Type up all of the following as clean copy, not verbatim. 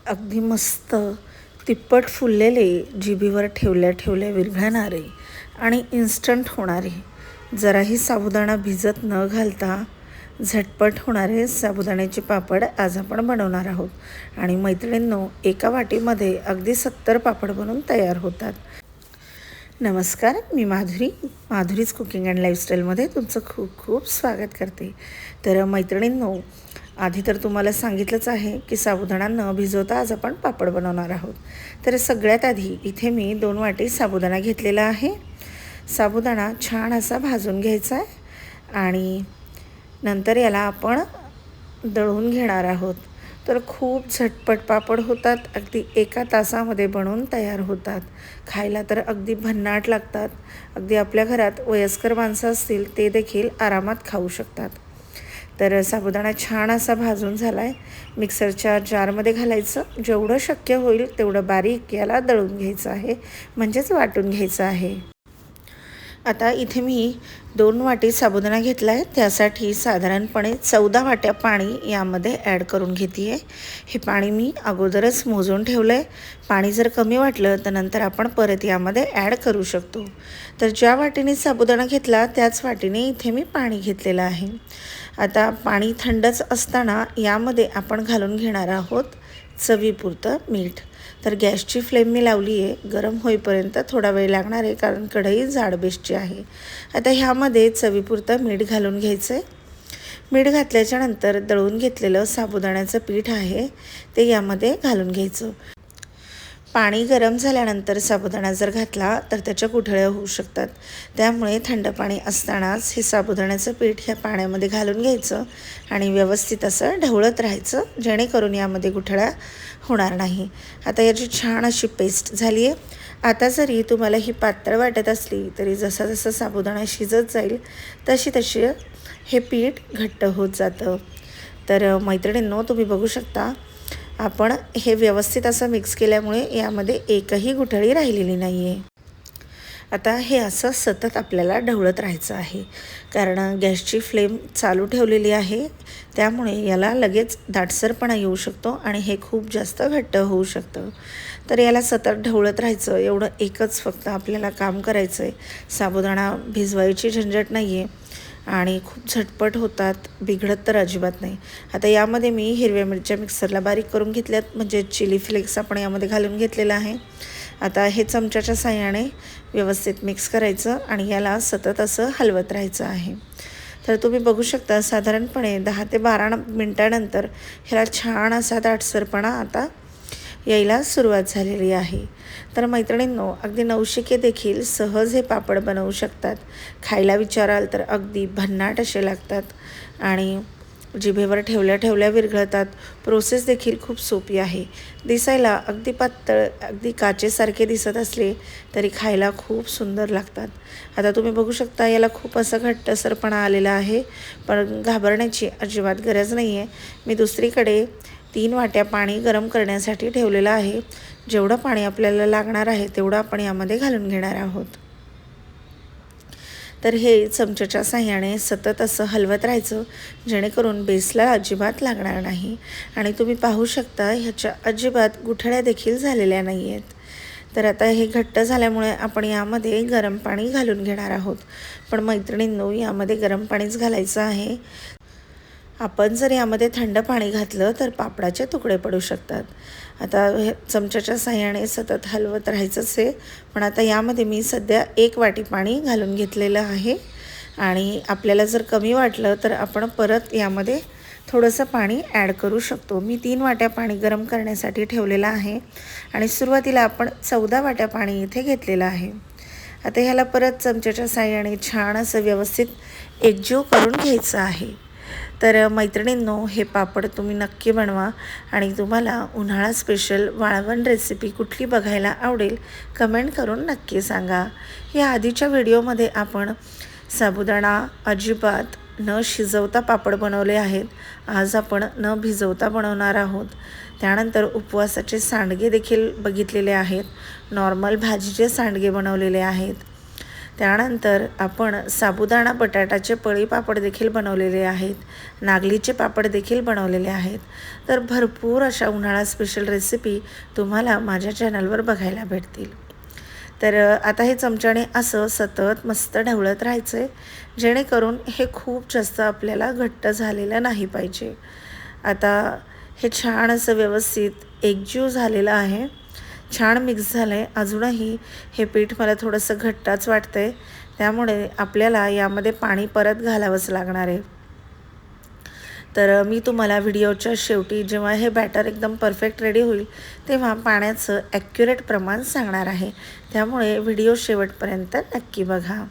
अगदी मस्त तिप्पट फुललेले, जिभेवर ठेवल्या ठेवल्या विरघळणारे आणि इन्स्टंट होणारे, जराही साबुदाणा भिजत न घालता झटपट होणारे साबुदाण्याचे पापड आज आपण बनवणार आहोत. आणि मैत्रिणींनो, एका वाटीमध्ये अगदी 70 पापड बनवून तयार होतात. नमस्कार, मी माधुरीज कुकिंग अँड लाईफस्टाईलमध्ये तुमचं खूप खूप स्वागत करते. तर मैत्रिणींनो, आधी तर तुम्हाला सांगितलंच आहे की साबुदाणा न भिजवता आज आपण पापड बनवणार आहोत. तर सगळ्यात आधी इथे मी 2 वाटी साबुदाणा घेतलेला आहे. साबुदाणा छान असा भाजून घ्यायचा आहे आणि नंतर याला आपण दळून घेणार आहोत. तर खूप झटपट पापड होतात, अगदी 1 तासामध्ये बनवून तयार होतात. खायला तर अगदी भन्नाट लागतात. अगदी आपल्या घरात वयस्कर माणसं असतील ते देखील आरामात खाऊ शकतात. तर साबुदाणा छान असा भाजून झाला आहे. मिक्सरच्या जारमध्ये घालायचं, जेवढं शक्य होईल तेवढं बारीक याला दळून घ्यायचं आहे, म्हणजेच वाटून घ्यायचं आहे. आता इथे मी 2 वाटी साबुदाणा घेतला आहे. त्यासाठी साधारणपणे 14 वाट्या पाणी यामध्ये ॲड करून घेते आहे. हे पाणी मी अगोदरच मोजून ठेवलं आहे. पाणी जर कमी वाटलं तर नंतर आपण परत यामध्ये ॲड करू शकतो. तर ज्या वाटीने साबुदाणा घेतला त्याच वाटीने इथे मी पाणी घेतलेलं आहे. आता पाणी थंडच असताना यामध्ये आपण घालून घेणार आहोत चवीपुरतं मीठ. तर गॅसची फ्लेम मी लावली आहे. गरम होईपर्यंत थोडा वेळ लागणार आहे, कारण कढई जाड बेसची आहे. आता ह्यामध्ये चवीपुरतं मीठ घालून घ्यायचं आहे. मीठ घातल्याच्या नंतर दळून घेतलेलं साबुदाण्याचं पीठ आहे ते यामध्ये घालून घ्यायचं. पाणी गरम झाल्यानंतर साबुदाणा जर घातला तर त्याच्या गुठळ्या होऊ शकतात. त्यामुळे थंड पाणी असतानाच हे साबुदाण्याचं पीठ ह्या पाण्यामध्ये घालून घ्यायचं आणि व्यवस्थित असं ढवळत राहायचं, जेणेकरून यामध्ये गुठळ्या होणार नाही. आता याची छान अशी पेस्ट झाली आहे. आता जरी तुम्हाला ही पातळ वाटत असली तरी जसा जसा साबुदाणा शिजत जाईल तशी तशी हे पीठ घट्ट होत जातं. तर मैत्रिणींनो, तुम्ही बघू शकता आपण हे व्यवस्थित असं मिक्स केल्यामुळे यामध्ये एकही गुठळी राहिलेली नाही आहे. आता हे असं सतत आपल्याला ढवळत राहायचं आहे, कारण गॅसची फ्लेम चालू ठेवलेली आहे. त्यामुळे याला लगेच दाटसरपणा येऊ शकतो आणि हे खूप जास्त घट्ट होऊ शकतं. तर याला सतत ढवळत राहायचं, एवढं एकच फक्त आपल्याला काम करायचं आहे. साबुदाणा भिजवायची झंझट नाही आहे आणि खूप झटपट होतात, बिघडत तर अजिबात नाही. आता यामध्ये मी हिरव्या मिरच्या मिक्सरला बारीक करून घेतल्यात, म्हणजे चिली फ्लेक्स आपण यामध्ये घालून घेतलेलं आहे. आता हे चमच्याच्या साहाय्याने व्यवस्थित मिक्स करायचं आणि याला सतत असं हलवत राहायचं आहे. तर तुम्ही बघू शकता साधारणपणे 10 ते 12 मिनटानंतर ह्याला छान असा दाटसरपणा आता यायला सुरुवात झालेली आहे. तर मैत्रिणींनो, अगदी नवशिके देखील सहज हे पापड बनवू शकतात. खायला विचाराल तर अगदी भन्नाट असे लागतात आणि जिभेवर ठेवल्या ठेवल्या विरघळतात. प्रोसेस देखील खूप सोपी आहे. दिसायला अगदी पातळ, अगदी काचेसारखे दिसत असले तरी खायला खूप सुंदर लागतात. आता तुम्ही बघू शकता याला खूप असा घट्टसरपणा आलेला आहे, पण घाबरण्याची अजिबात गरज नाही आहे. मी दुसरीकडे 3 वाट्या पाणी गरम करण्यासाठी ठेवलेलं आहे. जेवढं पाणी आपल्याला लागणार आहे तेवढं आपण यामध्ये घालून घेणार आहोत. तर हे चमच्याच्या साहाय्याने सतत असं हलवत राहायचं, जेणेकरून बेसला अजिबात लागणार नाही. आणि तुम्ही पाहू शकता ह्याच्या अजिबात गुठळ्या देखील झालेल्या नाही आहेत. तर आता हे घट्ट झाल्यामुळे आपण यामध्ये गरम पाणी घालून घेणार आहोत. पण मैत्रिणींनो, यामध्ये गरम पाणीच घालायचं आहे. आपण जर यामध्ये थंड पाणी घातलं तर पापडाचे तुकडे पडू शकतात. आता हे चमच्याच्या साहाय्याने सतत हलवत राहायचंच आहे. पण आता यामध्ये मी सध्या 1 वाटी पाणी घालून घेतलेलं आहे आणि आपल्याला जर कमी वाटलं तर आपण परत यामध्ये थोडंसं पाणी ॲड करू शकतो. मी 3 वाट्या पाणी गरम करण्यासाठी ठेवलेलं आहे आणि सुरुवातीला आपण 14 वाट्या पाणी इथे घेतलेलं आहे. आता ह्याला परत चमच्याच्या साहाय्याने छान असं व्यवस्थित एकजीव करून घ्यायचं आहे. तर मैत्रिणींनो, हे पापड तुम्ही नक्की बनवा आणि तुम्हाला उन्हाळा स्पेशल वाळवण रेसिपी कुठली बघायला आवडेल कमेंट करून नक्की सांगा. या आधीच्या व्हिडिओमध्ये आपण साबुदाणा अजिबात न शिजवता पापड बनवले आहेत. आज आपण न भिजवता बनवणार आहोत. त्यानंतर उपवासाचे सांडगे देखील बघितलेले आहेत. नॉर्मल भाजीचे सांडगे बनवलेले आहेत. त्यानंतर आपण साबुदाणा बटाटाचे पळी पापड देखील बनवलेले आहेत, नागलीचे पापड देखील बनवलेले आहेत. तर भरपूर अशा उन्हाळा स्पेशल रेसिपी तुम्हाला माझ्या चॅनलवर बघायला भेटतील. तर आता हे चमच्याने असं सतत मस्त ढवळत राहायचं आहे, जेणेकरून हे खूप जास्त आपल्याला घट्ट झालेलं नाही पाहिजे. आता हे छान असं व्यवस्थित एकजीव झालेलं आहे, छान मिक्स झालं आहे. अजूनही हे पीठ मला थोडंसं घट्टच वाटतं आहे, त्यामुळे आपल्याला यामध्ये पाणी परत घालावंच लागणार आहे. तर मी तुम्हाला व्हिडिओच्या शेवटी जेव्हा हे बॅटर एकदम परफेक्ट रेडी होईल तेव्हा पाण्याचं ॲक्युरेट प्रमाण सांगणार आहे, त्यामुळे व्हिडिओ शेवटपर्यंत नक्की बघा.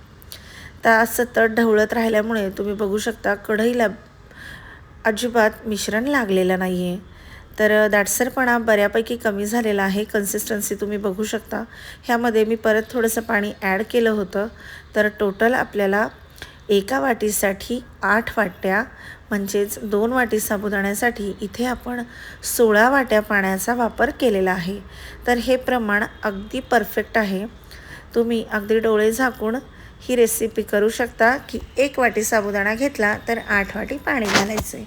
तर सतत ढवळत राहिल्यामुळे तुम्ही बघू शकता कढईला अजिबात मिश्रण लागलेलं नाही आहे. तर दाटसरपणा बऱ्यापैकी कमी झालेला आहे. कन्सिस्टन्सी तुम्ही बघू शकता. ह्यामध्ये मी परत थोडंसं पाणी ॲड केलं होतं. तर टोटल आपल्याला एका वाटीसाठी 8 वाट्या म्हणजेच 2 वाटी साबुदाण्यासाठी इथे आपण 16 वाट्या पाण्याचा वापर केलेला आहे. तर हे प्रमाण अगदी परफेक्ट आहे. तुम्ही अगदी डोळे झाकून ही रेसिपी करू शकता की 1 वाटी साबुदाणा घेतला तर 8 वाटी पाणी घालायचे.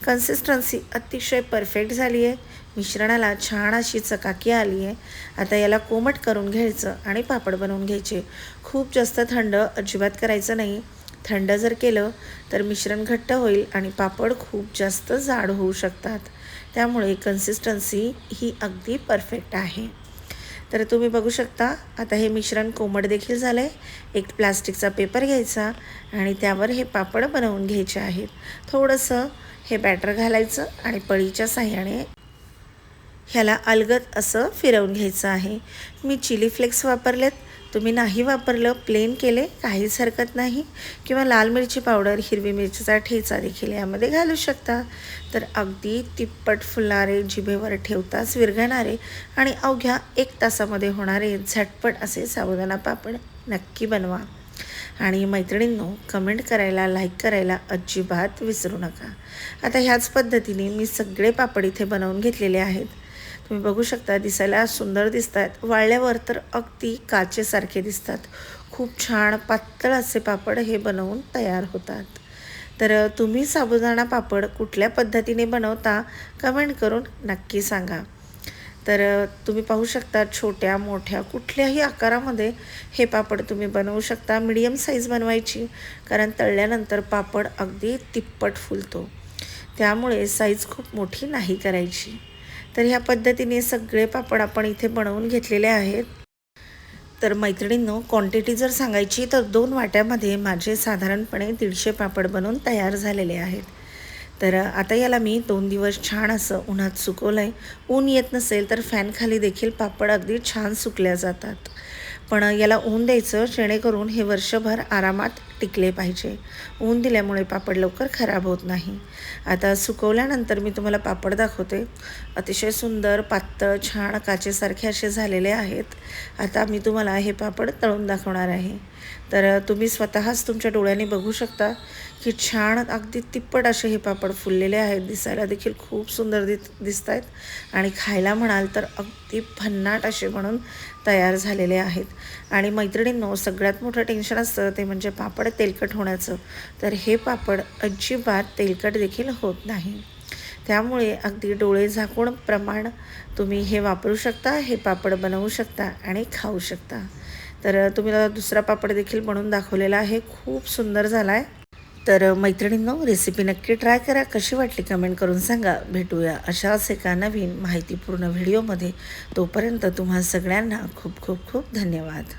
कन्सिस्टन्सी अतिशय परफेक्ट झाली आहे. मिश्रणाला छान अशी चकाकी आली आहे. आता याला कोमट करून घ्यायचं आणि पापड बनवून घ्यायचे. खूप जास्त थंड अजिबात करायचं नाही. थंड जर केलं तर मिश्रण घट्ट होईल आणि पापड खूप जास्त जाड होऊ शकतात. त्यामुळे कन्सिस्टन्सी ही अगदी परफेक्ट आहे. तर तुम्ही बघू शकता आता हे मिश्रण कोमट देखील झालं आहे. एक प्लास्टिकचा पेपर घ्यायचा आणि त्यावर हे पापड बनवून घ्यायचे आहेत. थोडंसं हे बॅटर घालायचं आणि पळीच्या साहाय्याने ह्याला अलगद असं फिरवून घ्यायचं आहे. मी चिली फ्लेक्स वापरलेत, तुम्ही नाही वापरलं प्लेन केले काहीच हरकत नाही, किंवा लाल मिरची पावडर, हिरवी मिरचीचा ठेचा देखील यामध्ये घालू शकता. तर अगदी तिप्पट फुलणारे, जिभेवर ठेवताच विरघळणारे आणि अवघ्या 1 तासामध्ये होणारे झटपट असे साबुदाणा पापड नक्की बनवा. आणि मैत्रिणींनो, कमेंट करायला, लाईक करायला अजिबात विसरू नका. आता ह्याच पद्धतीने मी सगळे पापड इथे बनवून घेतलेले आहेत. तुम्ही बघू शकता दिसायला सुंदर दिसत आहेत. वाळल्यावर तर अगदी काचेसारखे दिसतात. खूप छान पातळ असे पापड हे बनवून तयार होतात. तर तुम्ही साबुदाणा पापड कुठल्या पद्धतीने बनवता कमेंट करून नक्की सांगा. तर तुम्ही पाहू शकता छोट्या मोठ्या कुठल्याही आकारामध्ये हे पापड तुम्ही बनवू शकता. मीडियम साईज बनवायची, कारण तळल्यानंतर पापड अगदी तिप्पट फुलतो, त्यामुळे साईज खूप मोठी नाही करायची. तर ह्या पद्धतीने सगळे पापड आपण इथे बनवून घेतलेले आहेत. तर मैत्रिणींनो, क्वांटिटी जर सांगायची तर 2 वाट्यामध्ये माझे साधारणपणे 150 पापड बनवून तयार झालेले आहेत. तर आता याला मी 2 दिवस छान असं उन्हात सुकवलं आहे. ऊन येत नसेल तर फॅनखाली देखील पापड अगदी छान सुकल्या जातात. पण याला ऊन द्यायचं जेणेकरून हे वर्षभर आरामात टिकले पाहिजे. ऊन दिल्यामुळे पापड लवकर खराब होत नाही. आता सुकवल्यानंतर मी तुम्हाला पापड दाखवते. अतिशय सुंदर, पातळ, छान काचेसारखे असे झालेले आहेत. आता मी तुम्हाला हे पापड तळून दाखवणार आहे. तर तुम्ही स्वतःच तुमच्या डोळ्यांनी बघू शकता की छान अगदी तिप्पट असे हे पापड फुललेले आहेत. दिसायला देखील खूप सुंदर दिसत आहेत आणि खायला म्हणाल तर अगदी भन्नाट असे म्हणून तयार झालेले आहेत. आणि मैत्रिणींनो, सगळ्यात मोठं टेन्शन असतं ते म्हणजे पापड तेलकट होण्याचं. तर हे पापड अजिबात तेलकट देखील होत नाही. त्यामुळे अगदी डोळे झाकून प्रमाण तुम्ही हे वापरू शकता, हे पापड बनवू शकता आणि खाऊ शकता. तर तुम्ही दुसरा पापड देखील बनवून दाखवलेला आहे, खूप सुंदर झाला आहे. तर मैत्रिणींनो, रेसिपी नक्की ट्राय करा. कशी वाटली कमेंट करून सांगा. भेटूया अशाच एका नवीन माहितीपूर्ण व्हिडिओमध्ये. तोपर्यंत तुम्हा सगळ्यांना खूप खूप खूप धन्यवाद.